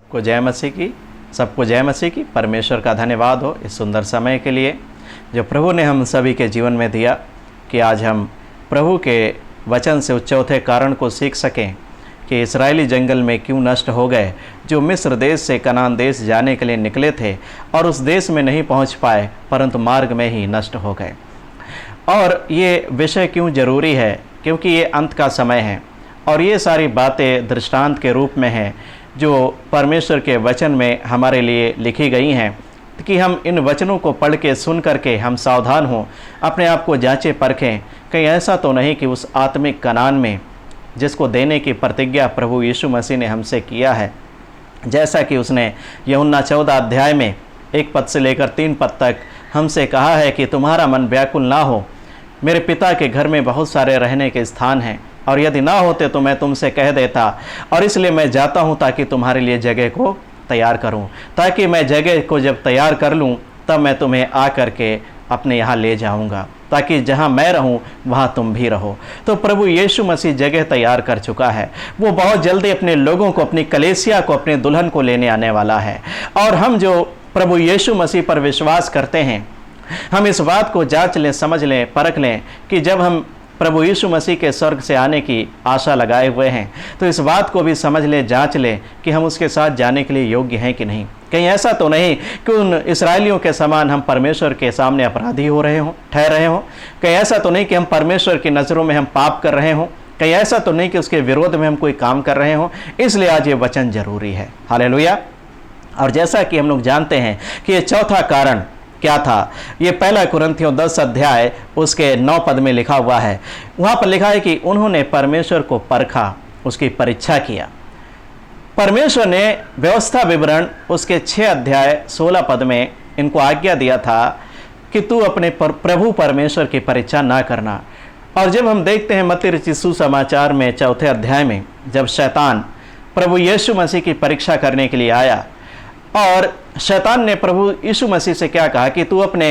को जय मसीह की, सबको जय मसीह की। परमेश्वर का धन्यवाद हो इस सुंदर समय के लिए जो प्रभु ने हम सभी के जीवन में दिया कि आज हम प्रभु के वचन से उस चौथे कारण को सीख सकें कि इस्राएली जंगल में क्यों नष्ट हो गए, जो मिस्र देश से कनान देश जाने के लिए निकले थे और उस देश में नहीं पहुंच पाए परंतु मार्ग में ही नष्ट हो गए। और ये विषय क्यों ज़रूरी है, क्योंकि ये अंत का समय है और ये सारी बातें दृष्टांत के रूप में हैं जो परमेश्वर के वचन में हमारे लिए लिखी गई हैं कि हम इन वचनों को पढ़ के सुन करके हम सावधान हों, अपने आप को जांचें परखें, कहीं ऐसा तो नहीं कि उस आत्मिक कनान में जिसको देने की प्रतिज्ञा प्रभु यीशु मसीह ने हमसे किया है, जैसा कि उसने यूहन्ना 14 अध्याय में 1 पद से लेकर 3 पद तक हमसे कहा है कि तुम्हारा मन व्याकुल ना हो, मेरे पिता के घर में बहुत सारे रहने के स्थान हैं और यदि ना होते तो मैं तुमसे कह देता, और इसलिए मैं जाता हूँ ताकि तुम्हारे लिए जगह को तैयार करूँ, ताकि मैं जगह को जब तैयार कर लूँ तब मैं तुम्हें आ करके अपने यहाँ ले जाऊँगा, ताकि जहाँ मैं रहूँ वहाँ तुम भी रहो। तो प्रभु यीशु मसीह जगह तैयार कर चुका है, वो बहुत जल्दी अपने लोगों को, अपनी कलीसिया को, अपने दुल्हन को लेने आने वाला है। और हम जो प्रभु यीशु मसीह पर विश्वास करते हैं, हम इस बात को जांच लें, समझ लें, परख लें कि जब हम प्रभु यीशु मसीह के स्वर्ग से आने की आशा लगाए हुए हैं तो इस बात को भी समझ लें, जांच लें कि हम उसके साथ जाने के लिए योग्य हैं कि नहीं। कहीं ऐसा तो नहीं कि उन इस्राएलियों के समान हम परमेश्वर के सामने अपराधी हो रहे हों, ठहर रहे हों। कहीं ऐसा तो नहीं कि हम परमेश्वर की नज़रों में हम पाप कर रहे हों। कहीं ऐसा तो नहीं कि उसके विरोध में हम कोई काम कर रहे हों। इसलिए आज ये वचन जरूरी है। हालेलुया। और जैसा कि हम लोग जानते हैं कि ये चौथा कारण क्या था, ये 1 कुरिन्थियों 10 अध्याय उसके 9 पद में लिखा हुआ है। वहाँ पर लिखा है कि उन्होंने परमेश्वर को परखा, उसकी परीक्षा किया। परमेश्वर ने व्यवस्था विवरण उसके 6 अध्याय 16 पद में इनको आज्ञा दिया था कि तू अपने प्रभु परमेश्वर की परीक्षा ना करना। और जब हम देखते हैं मत्ती रचित सुसमाचार में 4 अध्याय में, जब शैतान प्रभु यीशु मसीह की परीक्षा करने के लिए आया और शैतान ने प्रभु यीशु मसीह से क्या कहा कि तू अपने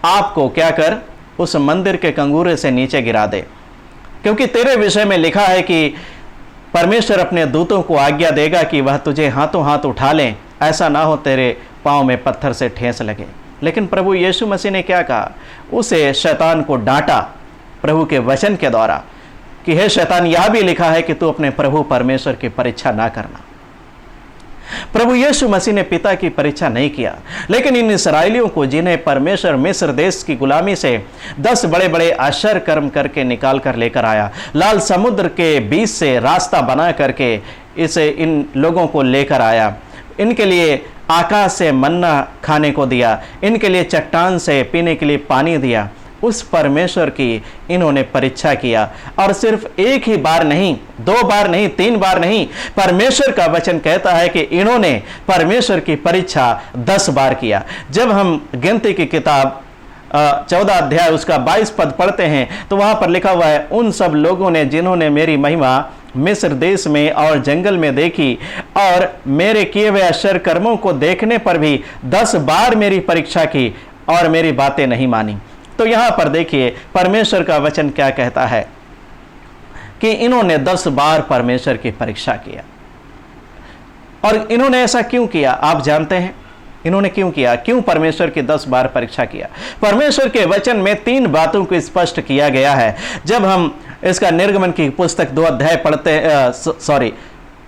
आप को क्या कर, उस मंदिर के कंगूरे से नीचे गिरा दे, क्योंकि तेरे विषय में लिखा है कि परमेश्वर अपने दूतों को आज्ञा देगा कि वह तुझे हाथों हाथ उठा लें, ऐसा ना हो तेरे पाँव में पत्थर से ठेस लगे। लेकिन प्रभु यीशु मसीह ने क्या कहा, उसे शैतान को डांटा प्रभु के वचन के द्वारा कि हे शैतान, यह भी लिखा है कि तू अपने प्रभु परमेश्वर की परीक्षा ना करना। प्रभु यीशु मसीह ने पिता की परीक्षा नहीं किया, लेकिन इन इस्राएलियों को, जिन्हें परमेश्वर मिस्र देश की गुलामी से 10 बड़े बड़े आश्चर्य कर्म करके निकाल कर लेकर आया, लाल समुद्र के बीच से रास्ता बना करके इन लोगों को लेकर आया, इनके लिए आकाश से मन्ना खाने को दिया, इनके लिए चट्टान से पीने के लिए पानी दिया, उस परमेश्वर की इन्होंने परीक्षा किया। और सिर्फ एक ही बार नहीं, 2 बार नहीं, 3 बार नहीं, परमेश्वर का वचन कहता है कि इन्होंने परमेश्वर की परीक्षा 10 बार किया। जब हम गिनती की किताब 14 अध्याय उसका 22 पद पढ़ते हैं तो वहां पर लिखा हुआ है, उन सब लोगों ने जिन्होंने मेरी महिमा मिस्र देश में और जंगल में देखी और मेरे किए हुए आश्चर्य कर्मों को देखने पर भी 10 बार मेरी परीक्षा की और मेरी बातें नहीं मानी। तो यहां पर देखिए परमेश्वर का वचन क्या कहता है कि इन्होंने 10 बार परमेश्वर की परीक्षा किया। और इन्होंने ऐसा क्यों किया, आप जानते हैं इन्होंने क्यों किया, क्यों परमेश्वर की 10 बार परीक्षा किया। परमेश्वर के वचन में 3 बातों को स्पष्ट किया गया है। जब हम इसका निर्गमन की पुस्तक 2 अध्याय पढ़ते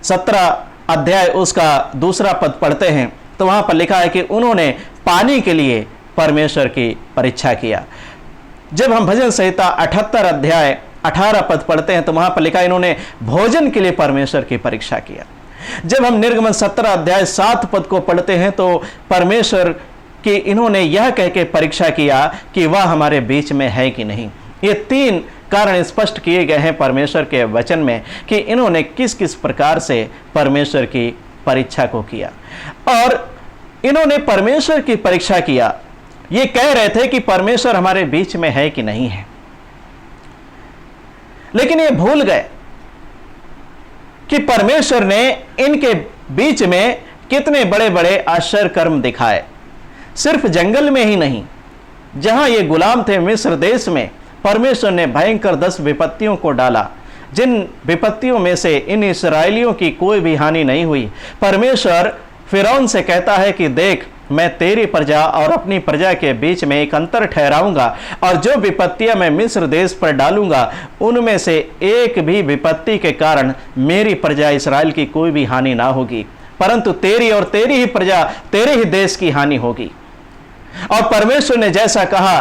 17 अध्याय उसका 2 पद पढ़ते हैं तो वहां पर लिखा है कि उन्होंने पानी के लिए परमेश्वर की परीक्षा किया। जब हम भजन संहिता 78 अध्याय 18 पद पढ़ते हैं तो वहां पर लिखा इन्होंने भोजन के लिए परमेश्वर की परीक्षा किया। जब हम निर्गमन 17 अध्याय 7 पद को पढ़ते हैं तो परमेश्वर की इन्होंने यह कह के परीक्षा किया कि वह हमारे बीच में है कि नहीं। ये 3 कारण स्पष्ट किए गए हैं परमेश्वर के वचन में कि इन्होंने किस किस प्रकार से परमेश्वर की परीक्षा को किया। और इन्होंने परमेश्वर की परीक्षा किया, ये कह रहे थे कि परमेश्वर हमारे बीच में है कि नहीं है, लेकिन ये भूल गए कि परमेश्वर ने इनके बीच में कितने बड़े बड़े आश्चर्य कर्म दिखाए। सिर्फ जंगल में ही नहीं, जहां ये गुलाम थे मिस्र देश में, परमेश्वर ने भयंकर 10 विपत्तियों को डाला, जिन विपत्तियों में से इन इस्राएलियों की कोई भी हानि नहीं हुई। परमेश्वर फिरौन से कहता है कि देख, मैं तेरी प्रजा और अपनी प्रजा के बीच में एक अंतर ठहराऊंगा, और जो विपत्तियां मैं मिस्र देश पर डालूंगा उनमें से एक भी विपत्ति के कारण मेरी प्रजा इस्राएल की कोई भी हानि ना होगी, परंतु तेरी और तेरी ही प्रजा, तेरे ही देश की हानि होगी। और परमेश्वर ने जैसा कहा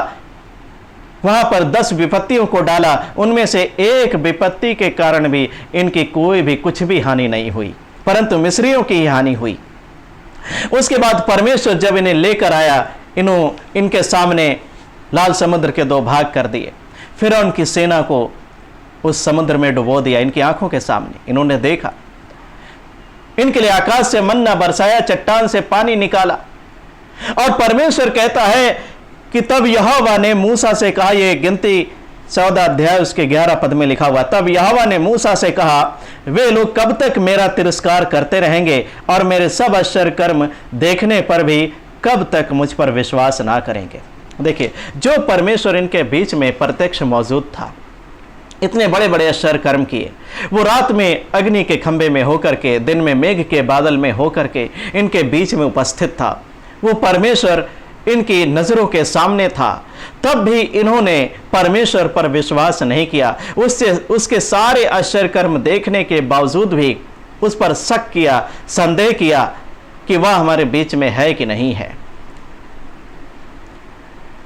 वहां पर 10 विपत्तियों को डाला, उनमें से एक विपत्ति के कारण भी इनकी कोई भी कुछ भी हानि नहीं हुई, परंतु मिस्रियों की ही हानि हुई। उसके बाद परमेश्वर जब इन्हें लेकर आया, इनके सामने लाल समुद्र के 2 भाग कर दिए, फिर उनकी सेना को उस समुद्र में डुबो दिया। इनकी आंखों के सामने इन्होंने देखा, इनके लिए आकाश से मन्ना बरसाया, चट्टान से पानी निकाला। और परमेश्वर कहता है कि तब यहोवा ने मूसा से कहा, ये गिनती 14 अध्याय उसके 11 पद में लिखा हुआ, तब यहोवा ने मूसा से कहा, वे लोग कब तक मेरा तिरस्कार करते रहेंगे और मेरे सब आश्चर्य कर्म देखने पर भी कब तक मुझ पर विश्वास ना करेंगे। देखिए, जो परमेश्वर इनके बीच में प्रत्यक्ष मौजूद था, इतने बड़े बड़े आश्चर्य कर्म किए, वो रात में अग्नि के खंभे में होकर के, दिन में मेघ के बादल में होकर के इनके बीच में उपस्थित था, वो परमेश्वर इनकी नजरों के सामने था, तब भी इन्होंने परमेश्वर पर विश्वास नहीं किया। उसके सारे आश्चर्य कर्म देखने के बावजूद भी उस पर शक किया, संदेह किया कि वह हमारे बीच में है कि नहीं है।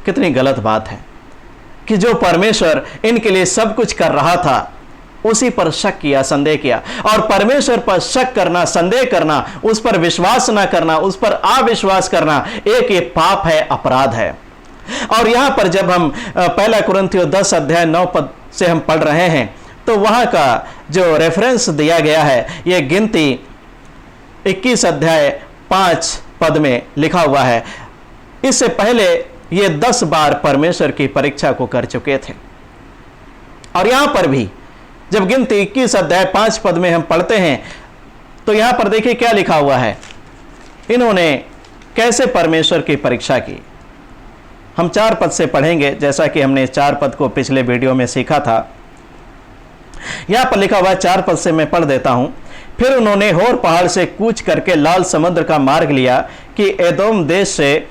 कितनी गलत बात है कि जो परमेश्वर इनके लिए सब कुछ कर रहा था, उसी पर शक किया, संदेह किया। और परमेश्वर पर शक करना, संदेह करना, उस पर विश्वास ना करना, उस पर अविश्वास करना, एक ये पाप है, अपराध है। और यहां पर जब हम 1 कुरिन्थियों 10 अध्याय 9 पद से हम पढ़ रहे हैं, तो वहां का जो रेफरेंस दिया गया है, ये गिनती 21 अध्याय 5 पद में लिखा हुआ है। इससे पहले ये 10 बार परमेश्वर की परीक्षा को कर चुके थे। और यहां पर भी जब गिनती 21 अध्याय 5 पद में हम पढ़ते हैं, तो यहां पर देखिए क्या लिखा हुआ है, इन्होंने कैसे परमेश्वर की परीक्षा की। हम 4 पद से पढ़ेंगे, जैसा कि हमने 4 पद को पिछले वीडियो में सीखा था। यहां पर लिखा हुआ 4 पद से मैं पढ़ देता हूं। फिर उन्होंने होर पहाड़ से कूच करके लाल समुद्र का मार्ग लिया कि एदोम देश से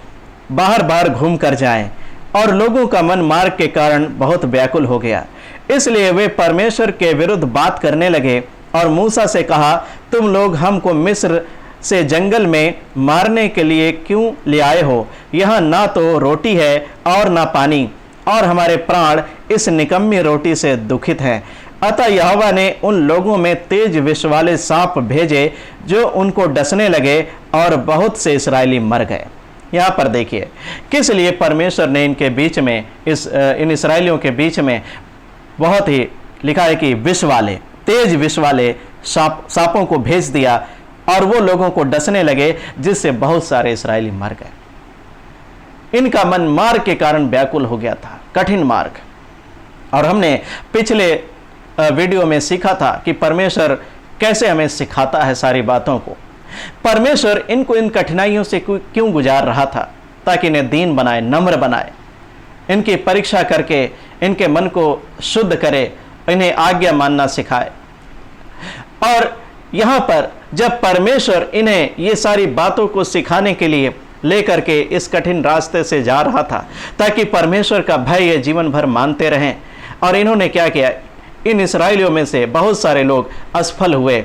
बाहर बाहर घूम कर जाएं, और लोगों का मन मार्ग के कारण बहुत व्याकुल हो गया, इसलिए वे परमेश्वर के विरुद्ध बात करने लगे और मूसा से कहा, तुम लोग हमको मिस्र से जंगल में मारने के लिए क्यों ले आए हो? यहाँ ना तो रोटी है और ना पानी, और हमारे प्राण इस निकम्मी रोटी से दुखित हैं। अतः यहोवा ने उन लोगों में तेज विष वाले सांप भेजे जो उनको डसने लगे, और बहुत से इस्राएली मर गए। यहाँ पर देखिए किस लिए परमेश्वर ने इनके बीच में, इन इस्राएलियों के बीच में बहुत ही लिखा है कि विष वाले, तेज विष वाले सांपों को भेज दिया, और वो लोगों को डसने लगे, जिससे बहुत सारे इस्राएली मर गए। इनका मन मार्ग के कारण व्याकुल हो गया था, कठिन मार्ग। और हमने पिछले वीडियो में सीखा था कि परमेश्वर कैसे हमें सिखाता है सारी बातों को। परमेश्वर इनको इन कठिनाइयों से क्यों गुजार रहा था? ताकि इन्हें दीन बनाए, नम्र बनाए, इनकी परीक्षा करके इनके मन को शुद्ध करे, इन्हें आज्ञा मानना सिखाए। और यहाँ पर जब परमेश्वर इन्हें ये सारी बातों को सिखाने के लिए लेकर के इस कठिन रास्ते से जा रहा था, ताकि परमेश्वर का भय ये जीवन भर मानते रहें। और इन्होंने क्या किया? इन इस्राएलियों में से बहुत सारे लोग असफल हुए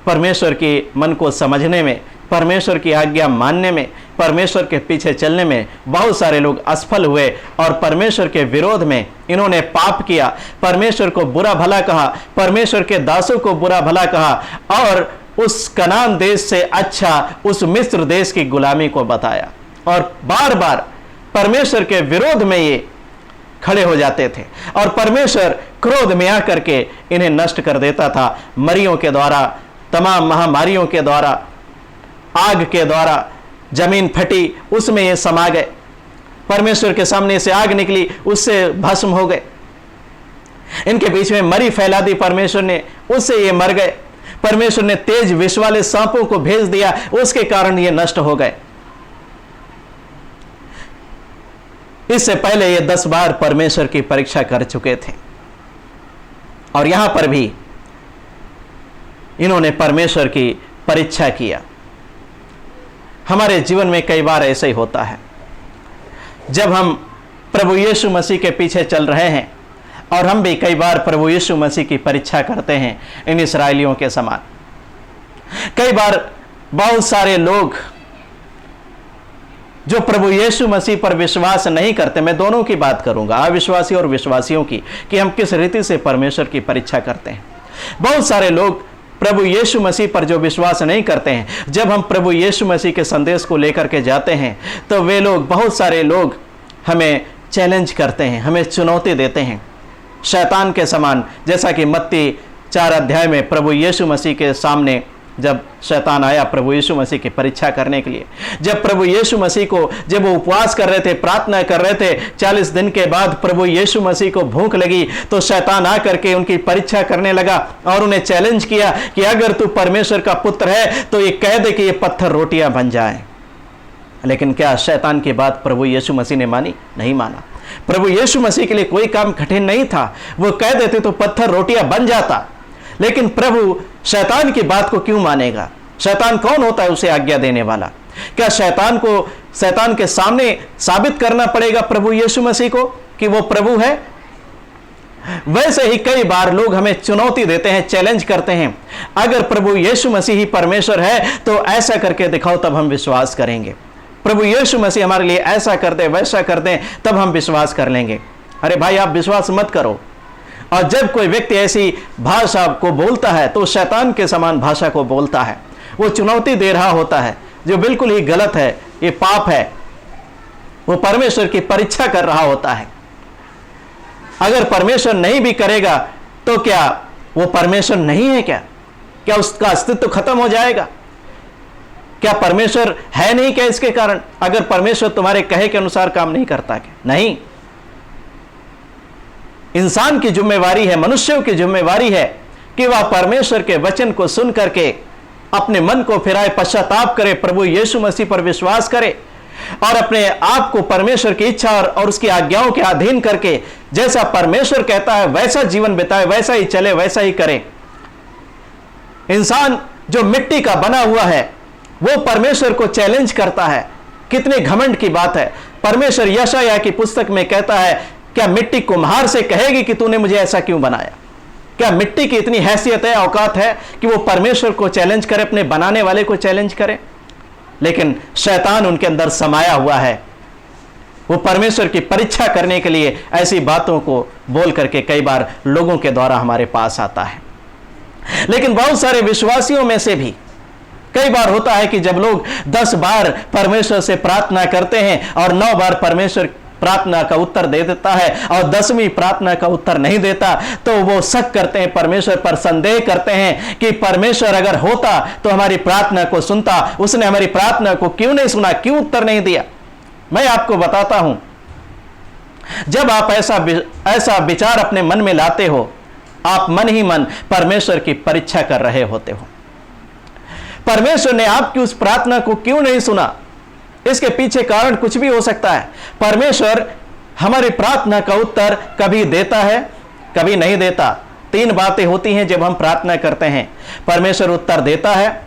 परमेश्वर की मन को समझने में, परमेश्वर की आज्ञा मानने में, परमेश्वर के पीछे चलने में। बहुत सारे लोग असफल हुए और परमेश्वर के विरोध में इन्होंने पाप किया, परमेश्वर को बुरा भला कहा, परमेश्वर के दासों को बुरा भला कहा, और उस कनान देश से अच्छा उस मिस्र देश की गुलामी को बताया। और बार बार परमेश्वर के विरोध में ये खड़े हो जाते थे, और परमेश्वर क्रोध में आकर के इन्हें नष्ट कर देता था, मरियों के द्वारा, तमाम महामारियों के द्वारा, आग के द्वारा। जमीन फटी, उसमें ये समा गए, परमेश्वर के सामने से आग निकली, उससे भस्म हो गए। इनके बीच में मरी फैला दी परमेश्वर ने, उससे ये मर गए। परमेश्वर ने तेज विष वाले सांपों को भेज दिया, उसके कारण ये नष्ट हो गए। इससे पहले ये 10 बार परमेश्वर की परीक्षा कर चुके थे, और यहां पर भी इन्होंने परमेश्वर की परीक्षा किया। हमारे जीवन में कई बार ऐसे ही होता है, जब हम प्रभु यीशु मसीह के पीछे चल रहे हैं और हम भी कई बार प्रभु यीशु मसीह की परीक्षा करते हैं इन इस्राएलियों के समान। कई बार बहुत सारे लोग जो प्रभु यीशु मसीह पर विश्वास नहीं करते, मैं दोनों की बात करूंगा, अविश्वासी और विश्वासियों की, कि हम किस रीति से परमेश्वर की परीक्षा करते हैं। बहुत सारे लोग प्रभु यीशु मसीह पर जो विश्वास नहीं करते हैं, जब हम प्रभु यीशु मसीह के संदेश को लेकर के जाते हैं तो वे लोग, बहुत सारे लोग हमें चैलेंज करते हैं, हमें चुनौती देते हैं शैतान के समान। जैसा कि मत्ती 4 अध्याय में प्रभु यीशु मसीह के सामने जब शैतान आया प्रभु यीशु मसीह की परीक्षा करने के लिए, जब प्रभु यीशु मसीह को, जब वो उपवास कर रहे थे, प्रार्थना कर रहे थे, 40 दिन के बाद प्रभु यीशु मसीह को भूख लगी तो शैतान आकर के उनकी परीक्षा करने लगा और उन्हें चैलेंज किया कि अगर तू परमेश्वर का पुत्र है तो ये कह दे कि ये पत्थर रोटियां बन जाए। लेकिन क्या शैतान की बात प्रभु यीशु मसीह ने मानी? नहीं माना। प्रभु यीशु मसीह के लिए कोई काम कठिन नहीं था, वो कह देते तो पत्थर रोटियां बन जाता। लेकिन प्रभु शैतान की बात को क्यों मानेगा? शैतान कौन होता है उसे आज्ञा देने वाला? क्या शैतान को, शैतान के सामने साबित करना पड़ेगा प्रभु यीशु मसीह को कि वो प्रभु है? वैसे ही कई बार लोग हमें चुनौती देते हैं, चैलेंज करते हैं, अगर प्रभु यीशु मसीह ही परमेश्वर है तो ऐसा करके दिखाओ तब हम विश्वास करेंगे। प्रभु यीशु मसीह हमारे लिए ऐसा कर दे, वैसा कर दे, तब हम विश्वास कर लेंगे। अरे भाई, आप विश्वास मत करो। और जब कोई व्यक्ति ऐसी भाषा को बोलता है तो शैतान के समान भाषा को बोलता है, वो चुनौती दे रहा होता है जो बिल्कुल ही गलत है, ये पाप है, वो परमेश्वर की परीक्षा कर रहा होता है। अगर परमेश्वर नहीं भी करेगा तो क्या वो परमेश्वर नहीं है? क्या उसका अस्तित्व खत्म हो जाएगा? क्या परमेश्वर है नहीं क्या इसके कारण? अगर परमेश्वर तुम्हारे कहे के अनुसार काम नहीं करता क्या? नहीं। इंसान की जिम्मेवारी है, मनुष्यों की जिम्मेवारी है कि वह परमेश्वर के वचन को सुन करके अपने मन को फिराए, पश्चाताप करे, प्रभु यीशु मसीह पर विश्वास करे और अपने आप को परमेश्वर की इच्छा और उसकी आज्ञाओं के अधीन करके जैसा परमेश्वर कहता है वैसा जीवन बिताए, वैसा ही चले, वैसा ही करे। इंसान जो मिट्टी का बना हुआ है वो परमेश्वर को चैलेंज करता है। कितने घमंड की बात है। परमेश्वर यशायाह की पुस्तक में कहता है, क्या मिट्टी कुम्हार से कहेगी कि तूने मुझे ऐसा क्यों बनाया? क्या मिट्टी की इतनी हैसियत है, औकात है कि वो परमेश्वर को चैलेंज करे, अपने बनाने वाले को चैलेंज करे? लेकिन शैतान उनके अंदर समाया हुआ है, वो परमेश्वर की परीक्षा करने के लिए ऐसी बातों को बोल करके कई बार लोगों के द्वारा हमारे पास आता है। लेकिन बहुत सारे विश्वासियों में से भी कई बार होता है कि जब लोग 10 बार परमेश्वर से प्रार्थना करते हैं और 9 बार परमेश्वर प्रार्थना का उत्तर दे देता है और 10वीं प्रार्थना का उत्तर नहीं देता, तो वो शक करते हैं, परमेश्वर पर संदेह करते हैं कि परमेश्वर अगर होता तो हमारी प्रार्थना को सुनता, उसने हमारी प्रार्थना को क्यों नहीं सुना, क्यों उत्तर नहीं दिया? मैं आपको बताता हूं, जब आप ऐसा विचार अपने मन में लाते हो, आप मन ही मन परमेश्वर की परीक्षा कर रहे होते हो। परमेश्वर ने आपकी उस प्रार्थना को क्यों नहीं सुना? इसके पीछे कारण कुछ भी हो सकता है। परमेश्वर हमारी प्रार्थना का उत्तर कभी देता है, कभी नहीं देता। 3 बातें होती हैं जब हम प्रार्थना करते हैं। परमेश्वर उत्तर देता है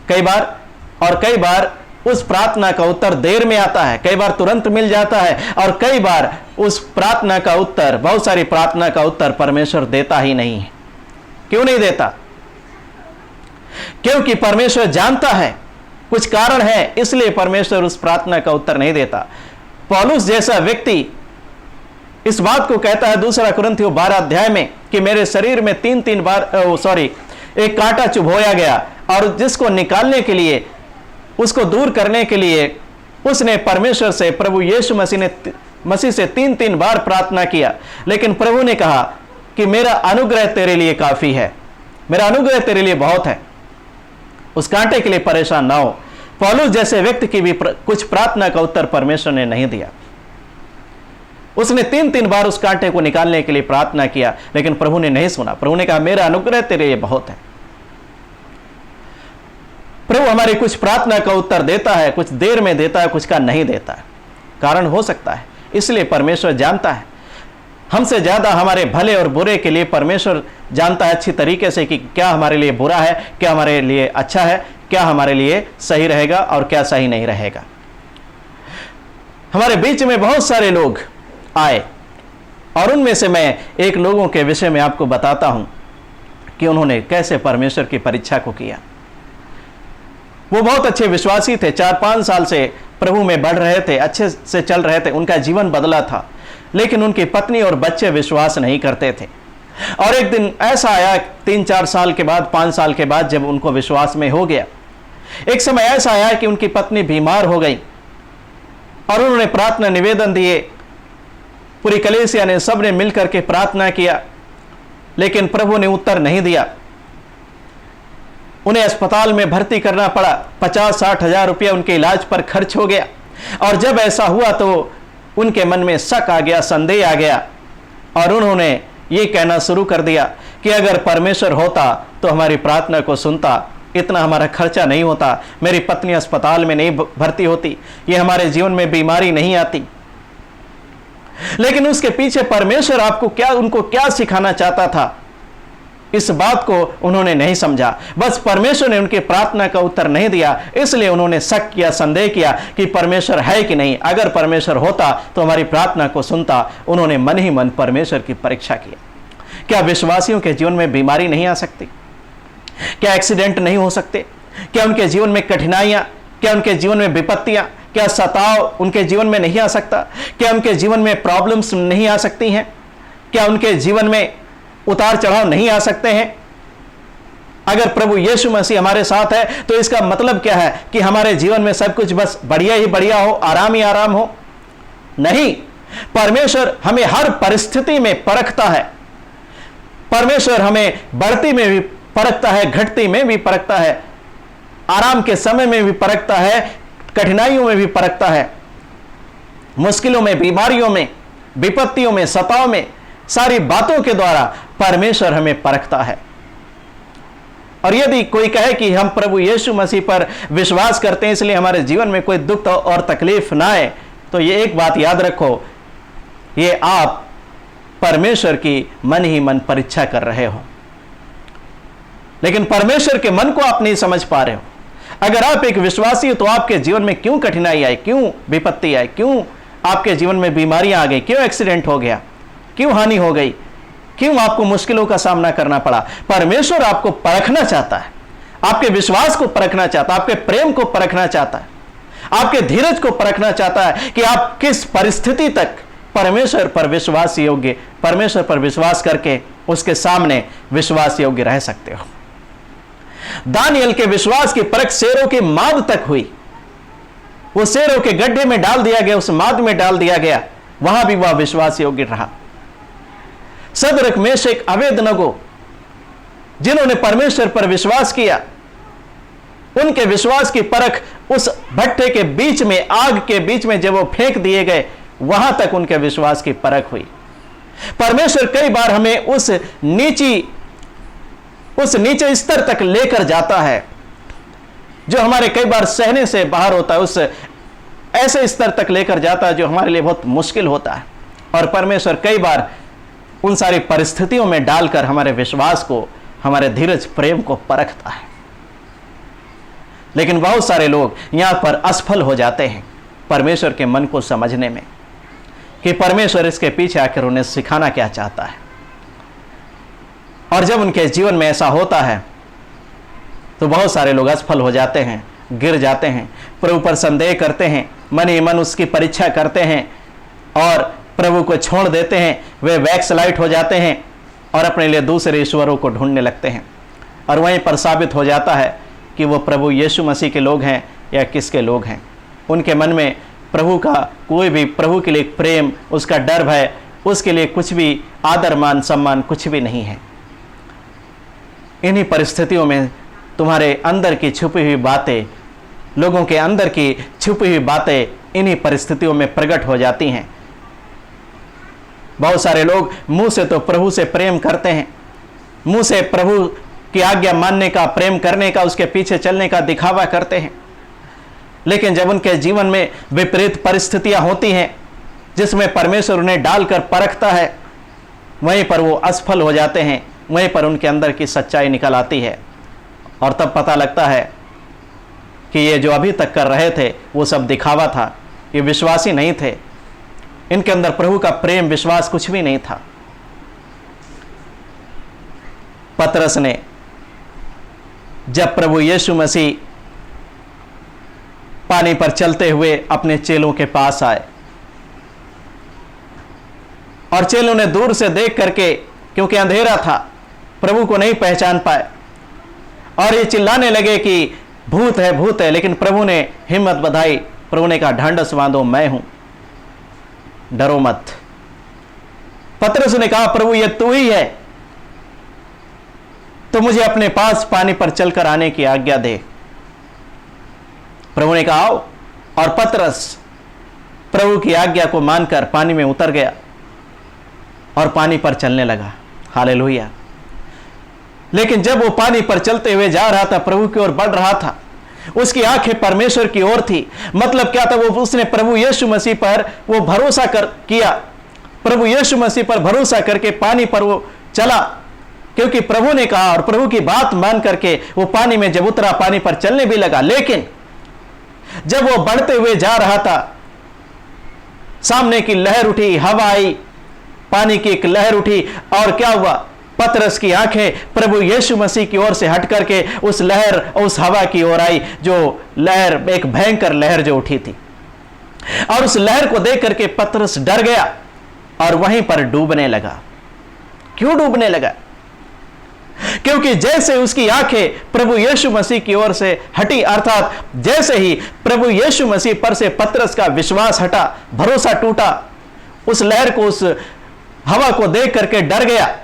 कई बार, और कई बार उस प्रार्थना का उत्तर देर में आता है, कई बार तुरंत मिल जाता है, और कई बार उस प्रार्थना का उत्तर, बहुत सारी प्रार्थना का उत्तर परमेश्वर देता ही नहीं है। क्यों नहीं देता? क्योंकि परमेश्वर जानता है कुछ कारण है, इसलिए परमेश्वर उस प्रार्थना का उत्तर नहीं देता। पौलुस जैसा व्यक्ति इस बात को कहता है 2 कुरिन्थियों 12 अध्याय में कि मेरे शरीर में 3 बार एक कांटा चुभोया गया, और जिसको निकालने के लिए, उसको दूर करने के लिए उसने परमेश्वर से, प्रभु यीशु मसीह से 3 बार प्रार्थना किया। लेकिन प्रभु ने कहा कि मेरा अनुग्रह तेरे लिए काफी है, मेरा अनुग्रह तेरे लिए बहुत है, उस कांटे के लिए परेशान ना हो। पौलुस जैसे व्यक्ति की भी कुछ प्रार्थना का उत्तर परमेश्वर ने नहीं दिया। उसने 3 बार उस कांटे को निकालने के लिए प्रार्थना किया, लेकिन प्रभु ने नहीं सुना। प्रभु ने कहा मेरा अनुग्रह तेरे लिए बहुत है। प्रभु हमारी कुछ प्रार्थना का उत्तर देता है, कुछ देर में देता है, कुछ का नहीं देता है। कारण हो सकता है, इसलिए परमेश्वर जानता है। हमसे ज़्यादा हमारे भले और बुरे के लिए परमेश्वर जानता है अच्छी तरीके से कि क्या हमारे लिए बुरा है, क्या हमारे लिए अच्छा है, क्या हमारे लिए सही रहेगा और क्या सही नहीं रहेगा। हमारे बीच में बहुत सारे लोग आए और उनमें से मैं एक लोगों के विषय में आपको बताता हूं कि उन्होंने कैसे परमेश्वर की परीक्षा को किया। वो बहुत अच्छे विश्वासी थे, 4-5 साल से प्रभु में बढ़ रहे थे, अच्छे से चल रहे थे, उनका जीवन बदला था, लेकिन उनकी पत्नी और बच्चे विश्वास नहीं करते थे। और एक दिन ऐसा आया 3-4 साल के बाद, 5 साल के बाद, जब उनको विश्वास में हो गया, एक समय ऐसा आया कि उनकी पत्नी बीमार हो गई और उन्होंने प्रार्थना निवेदन दिए, पूरी कलीसिया ने, सबने मिलकर के प्रार्थना किया, लेकिन प्रभु ने उत्तर नहीं दिया। उन्हें अस्पताल में भर्ती करना पड़ा, 50-60 हजार रुपया उनके इलाज पर खर्च हो गया। और जब ऐसा हुआ तो उनके मन में शक आ गया, संदेह आ गया और उन्होंने ये कहना शुरू कर दिया कि अगर परमेश्वर होता तो हमारी प्रार्थना को सुनता, इतना हमारा खर्चा नहीं होता, मेरी पत्नी अस्पताल में नहीं भर्ती होती, ये हमारे जीवन में बीमारी नहीं आती। लेकिन उसके पीछे परमेश्वर उनको क्या सिखाना चाहता था, इस बात को उन्होंने नहीं समझा। बस परमेश्वर ने उनकी प्रार्थना का उत्तर नहीं दिया, इसलिए उन्होंने शक किया, संदेह किया कि परमेश्वर है कि नहीं, अगर परमेश्वर होता तो हमारी प्रार्थना को सुनता। उन्होंने मन ही मन परमेश्वर की परीक्षा की। क्या विश्वासियों के जीवन में बीमारी नहीं आ सकती? क्या एक्सीडेंट नहीं हो सकते? क्या उनके जीवन में कठिनाइयां, क्या उनके जीवन में विपत्तियां, क्या सताव उनके जीवन में नहीं आ सकता? क्या उनके जीवन में प्रॉब्लम्स नहीं आ सकती हैं? क्या उनके जीवन में उतार चढ़ाव नहीं आ सकते हैं? अगर प्रभु यीशु मसीह हमारे साथ है तो इसका मतलब क्या है कि हमारे जीवन में सब कुछ बस बढ़िया ही बढ़िया हो, आराम ही आराम हो? नहीं, परमेश्वर हमें हर परिस्थिति में परखता है। परमेश्वर हमें बढ़ती में भी परखता है, घटती में भी परखता है, आराम के समय में भी परखता है, कठिनाइयों में भी परखता है, मुश्किलों में, बीमारियों में, विपत्तियों में, सताव में, सारी बातों के द्वारा परमेश्वर हमें परखता है। और यदि कोई कहे कि हम प्रभु यीशु मसीह पर विश्वास करते हैं इसलिए हमारे जीवन में कोई दुख और तकलीफ ना आए, तो ये एक बात याद रखो, ये आप परमेश्वर की मन ही मन परीक्षा कर रहे हो, लेकिन परमेश्वर के मन को आप नहीं समझ पा रहे हो। अगर आप एक विश्वासी हो तो आपके जीवन में क्यों कठिनाई आई, क्यों विपत्ति आई, क्यों आपके जीवन में बीमारियां आ गई, क्यों एक्सीडेंट हो गया, क्यों हानि हो गई, क्यों आपको मुश्किलों का सामना करना पड़ा? परमेश्वर आपको परखना चाहता है, आपके विश्वास को परखना चाहता है, आपके प्रेम को परखना चाहता है, आपके धीरज को परखना चाहता है कि आप किस परिस्थिति तक परमेश्वर पर विश्वास योग्य, परमेश्वर पर विश्वास करके उसके सामने विश्वास योग्य रह सकते हो। दानियल के विश्वास की परख शेरों की माद तक हुई। वो शेरों के गड्ढे में डाल दिया गया, उस माद में डाल दिया गया, वहां भी वह विश्वास योग्य रहा। सदरक, मेशक, अबेदनगो, जिन्होंने परमेश्वर पर विश्वास किया, उनके विश्वास की परख उस भट्टे के बीच में, आग के बीच में जब वो फेंक दिए गए, वहां तक उनके विश्वास की परख हुई। परमेश्वर कई बार हमें उस नीचे स्तर तक लेकर जाता है जो हमारे कई बार सहने से बाहर होता है, उस ऐसे स्तर तक लेकर जाता है जो हमारे लिए बहुत मुश्किल होता है। और परमेश्वर कई बार उन सारी परिस्थितियों में डालकर हमारे विश्वास को, हमारे धीरज, प्रेम को परखता है। लेकिन बहुत सारे लोग यहां पर असफल हो जाते हैं परमेश्वर के मन को समझने में कि परमेश्वर इसके पीछे आकर उन्हें सिखाना क्या चाहता है। और जब उनके जीवन में ऐसा होता है तो बहुत सारे लोग असफल हो जाते हैं, गिर जाते हैं, प्रभु पर संदेह करते हैं, मन ही मन उसकी परीक्षा करते हैं और प्रभु को छोड़ देते हैं। वे बैकस्लाइड हो जाते हैं और अपने लिए दूसरे ईश्वरों को ढूंढने लगते हैं। और वहीं पर साबित हो जाता है कि वो प्रभु यीशु मसीह के लोग हैं या किसके लोग हैं। उनके मन में प्रभु का कोई भी, प्रभु के लिए प्रेम, उसका डर भय, उसके लिए कुछ भी आदर मान सम्मान कुछ भी नहीं है। इन्हीं परिस्थितियों में तुम्हारे अंदर की छुपी हुई बातें, लोगों के अंदर की छुपी हुई बातें इन्हीं परिस्थितियों में प्रकट हो जाती हैं। बहुत सारे लोग मुंह से तो प्रभु से प्रेम करते हैं, मुंह से प्रभु की आज्ञा मानने का, प्रेम करने का, उसके पीछे चलने का दिखावा करते हैं, लेकिन जब उनके जीवन में विपरीत परिस्थितियां होती हैं जिसमें परमेश्वर उन्हें डालकर परखता है, वहीं पर वो असफल हो जाते हैं, वहीं पर उनके अंदर की सच्चाई निकल आती है और तब पता लगता है कि ये जो अभी तक कर रहे थे वो सब दिखावा था, ये विश्वासी नहीं थे, इनके अंदर प्रभु का प्रेम विश्वास कुछ भी नहीं था। पतरस ने जब प्रभु यीशु मसीह पानी पर चलते हुए अपने चेलों के पास आए और चेलों ने दूर से देख करके, क्योंकि अंधेरा था, प्रभु को नहीं पहचान पाए और ये चिल्लाने लगे कि भूत है, भूत है। लेकिन प्रभु ने हिम्मत बधाई, प्रभु ने कहा ढांढस बांधो, मैं हूं, डरो मत। पतरस ने कहा प्रभु ये तू ही है, तो मुझे अपने पास पानी पर चलकर आने की आज्ञा दे। प्रभु ने कहा आओ, और पतरस प्रभु की आज्ञा को मानकर पानी में उतर गया और पानी पर चलने लगा। हालेलुया। लेकिन जब वो पानी पर चलते हुए जा रहा था, प्रभु की ओर बढ़ रहा था, उसकी आंखें परमेश्वर की ओर थी। मतलब क्या था, वो उसने प्रभु यीशु मसीह पर वो भरोसा किया, प्रभु यीशु मसीह पर भरोसा करके पानी पर वो चला, क्योंकि प्रभु ने कहा और प्रभु की बात मान करके वो पानी में जब उतरा, पानी पर चलने भी लगा। लेकिन जब वो बढ़ते हुए जा रहा था, सामने की लहर उठी, हवा आई, पानी की एक लहर उठी और क्या हुआ, पतरस की आंखें प्रभु यीशु मसीह की ओर से हट करके उस लहर, उस हवा की ओर आई, जो लहर, एक भयंकर लहर जो उठी थी। और उस लहर को देख करके पतरस डर गया और वहीं पर डूबने लगा। क्यों डूबने लगा? क्योंकि जैसे उसकी आंखें प्रभु यीशु मसीह की ओर से हटी, अर्थात जैसे ही प्रभु यीशु मसीह पर से पतरस का विश्वास हटा, भरोसा टूटा, उस लहर को, उस हवा को देख करके डर गया,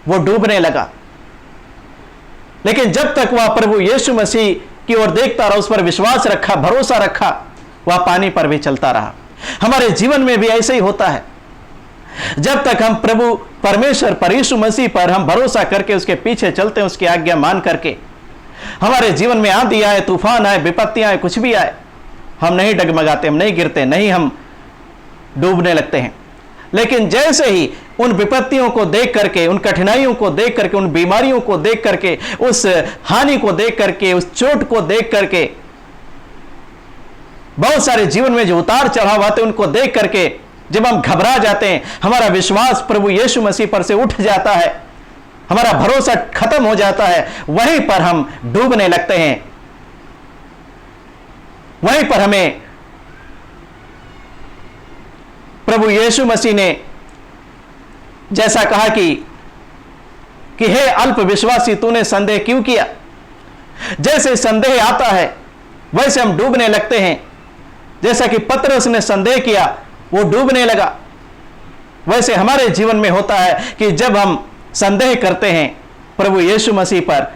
वो डूबने लगा। लेकिन जब तक वह प्रभु यीशु मसीह की ओर देखता रहा, उस पर विश्वास रखा, भरोसा रखा, वह पानी पर भी चलता रहा। हमारे जीवन में भी ऐसे ही होता है। जब तक हम प्रभु परमेश्वर पर, यीशु मसीह पर हम भरोसा करके उसके पीछे चलते हैं, उसकी आज्ञा मान करके, हमारे जीवन में आंधी आए, तूफान आए, विपत्तियां आए, कुछ भी आए, हम नहीं डगमगाते, हम नहीं गिरते, नहीं हम डूबने लगते हैं। लेकिन जैसे ही उन विपत्तियों को देख करके, उन कठिनाइयों को देख करके, उन बीमारियों को देख करके, उस हानि को देख करके, उस चोट को देख करके, बहुत सारे जीवन में जो उतार चढ़ाव आते हैं उनको देख करके जब हम घबरा जाते हैं, हमारा विश्वास प्रभु यीशु मसीह पर से उठ जाता है, हमारा भरोसा खत्म हो जाता है, वहीं पर हम डूबने लगते हैं। वहीं पर हमें प्रभु यीशु मसीह ने जैसा कहा कि हे अल्प विश्वासी, तूने संदेह क्यों किया। जैसे संदेह आता है वैसे हम डूबने लगते हैं। जैसा कि पतरस ने संदेह किया, वो डूबने लगा, वैसे हमारे जीवन में होता है कि जब हम संदेह करते हैं प्रभु यीशु मसीह पर,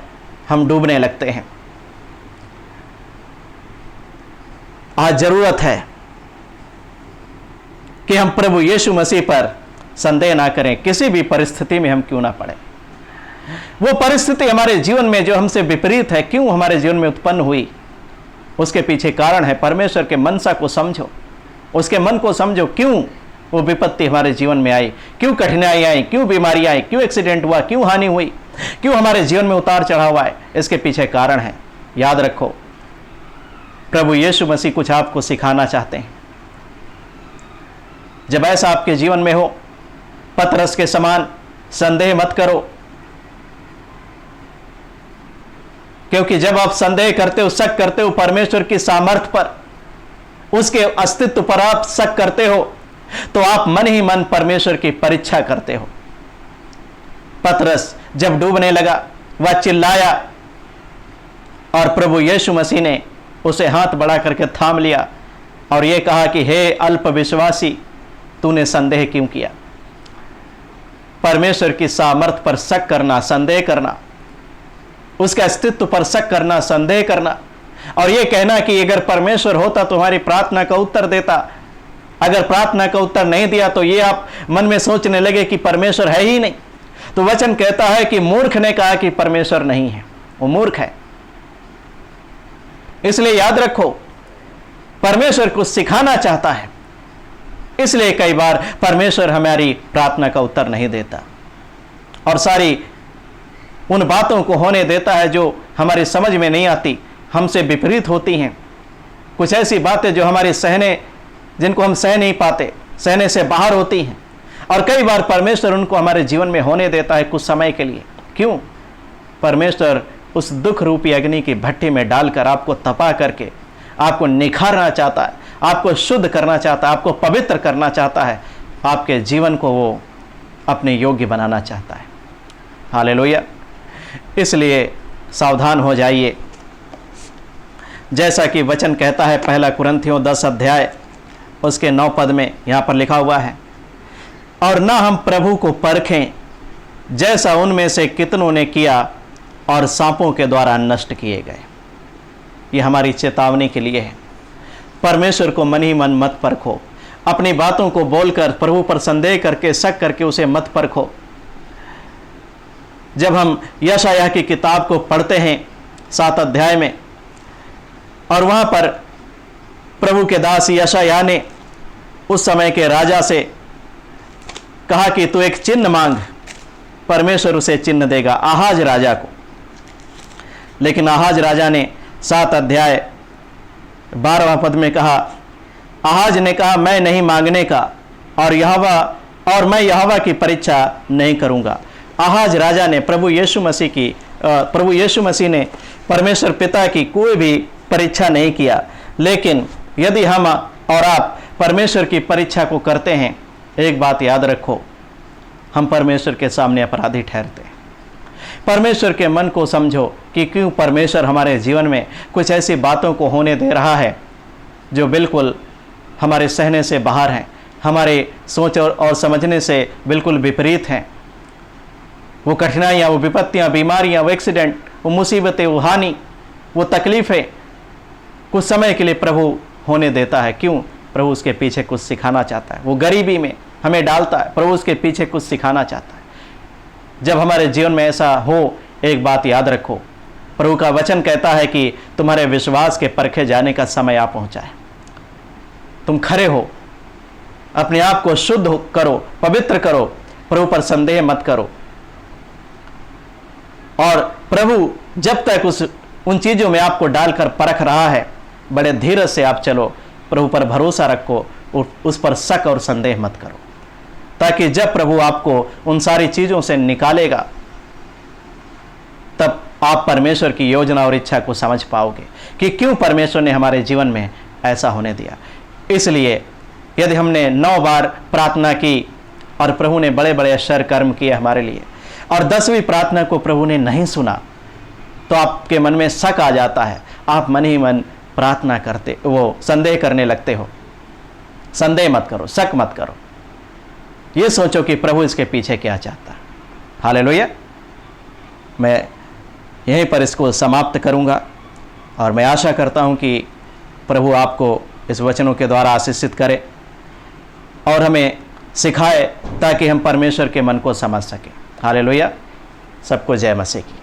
हम डूबने लगते हैं। आज जरूरत है कि हम प्रभु यीशु मसीह पर संदेह ना करें, किसी भी परिस्थिति में हम क्यों ना पड़े। वो परिस्थिति हमारे जीवन में जो हमसे विपरीत है, क्यों हमारे जीवन में उत्पन्न हुई, उसके पीछे कारण है। परमेश्वर के मनसा को समझो, उसके मन को समझो, क्यों वो विपत्ति हमारे जीवन में आई, क्यों कठिनाई आई, क्यों बीमारी आई, क्यों एक्सीडेंट हुआ, क्यों हानि हुई, क्यों हमारे जीवन में उतार चढ़ाव आए, इसके पीछे कारण है। याद रखो, प्रभु यीशु मसीह कुछ आपको सिखाना चाहते हैं। जब ऐसा आपके जीवन में हो, पतरस के समान संदेह मत करो, क्योंकि जब आप संदेह करते हो, शक करते हो परमेश्वर की सामर्थ्य पर, उसके अस्तित्व पर आप शक करते हो, तो आप मन ही मन परमेश्वर की परीक्षा करते हो। पतरस जब डूबने लगा, वह चिल्लाया और प्रभु यीशु मसीह ने उसे हाथ बढ़ा करके थाम लिया और यह कहा कि हे अल्प विश्वासी, तूने संदेह क्यों किया। परमेश्वर की सामर्थ्य पर शक करना, संदेह करना, उसके अस्तित्व पर शक करना, संदेह करना, और यह कहना कि अगर परमेश्वर होता तो हमारी प्रार्थना का उत्तर देता, अगर प्रार्थना का उत्तर नहीं दिया तो ये आप मन में सोचने लगे कि परमेश्वर है ही नहीं। तो वचन कहता है कि मूर्ख ने कहा कि परमेश्वर नहीं है, वो मूर्ख है। इसलिए याद रखो, परमेश्वर कुछ सिखाना चाहता है, इसलिए कई बार परमेश्वर हमारी प्रार्थना का उत्तर नहीं देता। और सारी उन बातों को होने देता है जो हमारी समझ में नहीं आती, हमसे विपरीत होती हैं। कुछ ऐसी बातें जो हमारे जिनको हम सह नहीं पाते, सहने से बाहर होती हैं। और कई बार परमेश्वर उनको हमारे जीवन में होने देता है कुछ समय के लिए। क्यों? परमेश्वर उस दुख रूपी अग्नि की भट्टी में डालकर आपको तपा करके आपको निखारना चाहता है, आपको शुद्ध करना चाहता है, आपको पवित्र करना चाहता है, आपके जीवन को वो अपने योग्य बनाना चाहता है। हालेलुया। इसलिए सावधान हो जाइए। जैसा कि वचन कहता है, पहला कुरिन्थियों 10 अध्याय उसके 9 पद में यहाँ पर लिखा हुआ है, और ना हम प्रभु को परखें जैसा उनमें से कितनों ने किया और सांपों के द्वारा नष्ट किए गए। ये हमारी चेतावनी के लिए है। परमेश्वर को मन ही मन मत परखो। अपनी बातों को बोलकर प्रभु पर संदेह करके, शक करके उसे मत परखो। जब हम यशायाह की किताब को पढ़ते हैं 7 अध्याय में, और वहां पर प्रभु के दास यशायाह ने उस समय के राजा से कहा कि तू एक चिन्ह मांग, परमेश्वर उसे चिन्ह देगा, आहाज राजा को। लेकिन आहाज राजा ने 7 अध्याय 12वां पद में कहा, आहाज ने कहा मैं नहीं मांगने का, और मैं यहोवा की परीक्षा नहीं करूंगा। आहाज राजा ने प्रभु यीशु मसीह ने परमेश्वर पिता की कोई भी परीक्षा नहीं किया। लेकिन यदि हम और आप परमेश्वर की परीक्षा को करते हैं, एक बात याद रखो, हम परमेश्वर के सामने अपराधी ठहरते हैं। परमेश्वर के मन को समझो कि क्यों परमेश्वर हमारे जीवन में कुछ ऐसी बातों को होने दे रहा है जो बिल्कुल हमारे सहने से बाहर हैं, हमारे सोच और समझने से बिल्कुल विपरीत हैं। वो कठिनाइयाँ, वो विपत्तियाँ, बीमारियाँ, वो एक्सीडेंट, वो मुसीबतें, वो हानि, वो तकलीफ़ें कुछ समय के लिए प्रभु होने देता है। क्यों? प्रभु उसके पीछे कुछ सिखाना चाहता है। वो गरीबी में हमें डालता है, प्रभु उसके पीछे कुछ सिखाना चाहता है। जब हमारे जीवन में ऐसा हो, एक बात याद रखो, प्रभु का वचन कहता है कि तुम्हारे विश्वास के परखे जाने का समय आ पहुंचा है। तुम खरे हो, अपने आप को शुद्ध करो, पवित्र करो, प्रभु पर संदेह मत करो। और प्रभु जब तक उन चीज़ों में आपको डालकर परख रहा है, बड़े धीरज से आप चलो, प्रभु पर भरोसा रखो, उस पर शक और संदेह मत करो, ताकि जब प्रभु आपको उन सारी चीज़ों से निकालेगा तब आप परमेश्वर की योजना और इच्छा को समझ पाओगे कि क्यों परमेश्वर ने हमारे जीवन में ऐसा होने दिया। इसलिए यदि हमने 9 बार प्रार्थना की और प्रभु ने बड़े बड़े आश्चर्य कर्म किए हमारे लिए, और 10वीं प्रार्थना को प्रभु ने नहीं सुना, तो आपके मन में शक आ जाता है, आप मन ही मन प्रार्थना करते, वो संदेह करने लगते हो। संदेह मत करो, शक मत करो, ये सोचो कि प्रभु इसके पीछे क्या चाहता है। हालेलुया। मैं यहीं पर इसको समाप्त करूंगा, और मैं आशा करता हूं कि प्रभु आपको इस वचनों के द्वारा आशीषित करे और हमें सिखाए, ताकि हम परमेश्वर के मन को समझ सकें। हालेलुया। सबको जय मसीह की।